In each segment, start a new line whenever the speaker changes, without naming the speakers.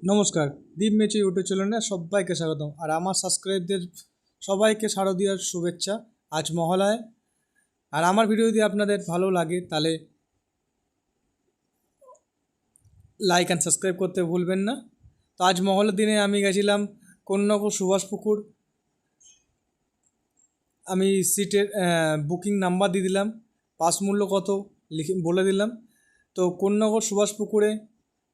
নমস্কার, দীপ মেচে ইউটিউব চ্যানেলে সবাইকে স্বাগতম। আর আমার সাবস্ক্রাইবদের সবাইকে শারদীয়ার শুভেচ্ছা আজ মহালয়ায়। আর আমার ভিডিও যদি আপনাদের ভালো লাগে তাহলে লাইক অ্যান্ড সাবস্ক্রাইব করতে ভুলবেন না। তো আজ মহলের দিনে আমি গেছিলাম কোন্নগর সুভাষপুকুর। আমি সিটের বুকিং নাম্বার দিয়ে দিলাম, পাস মূল্য কত লিখে বলে দিলাম। তো কোন্নগর সুভাষপুকুরে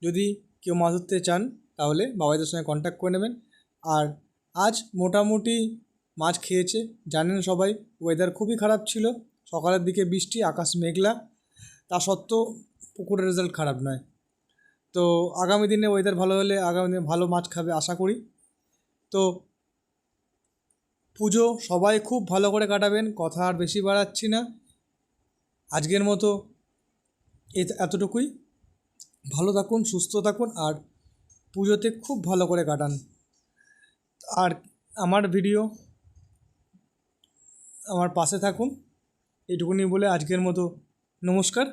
যদি কেউ মাছ ধরতে চান তাহলে বাবাইদের সঙ্গে কন্ট্যাক্ট করে নেবেন। আর আজ মোটামুটি মাছ খেয়েছে, জানেন সবাই ওয়েদার খুবই খারাপ ছিল, সকালের দিকে বৃষ্টি, আকাশ মেঘলা, তা সত্ত্বেও পুকুরের রেজাল্ট খারাপ নয়। তো আগামী দিনে ওয়েদার ভালো হলে আগামী দিনে ভালো মাছ খাবে আশা করি। তো পুজো সবাই খুব ভালো করে কাটাবেন, কথা আর বেশি বাড়াচ্ছি না, আজকের মতো এতটুকুই। ভালো থাকুন, সুস্থ থাকুন, আর পুজোতে খুব ভালো করে কাটান। আর আমার ভিডিও আমার পাশে থাকুন, এইটুকুনি বলে আজকের মতো নমস্কার।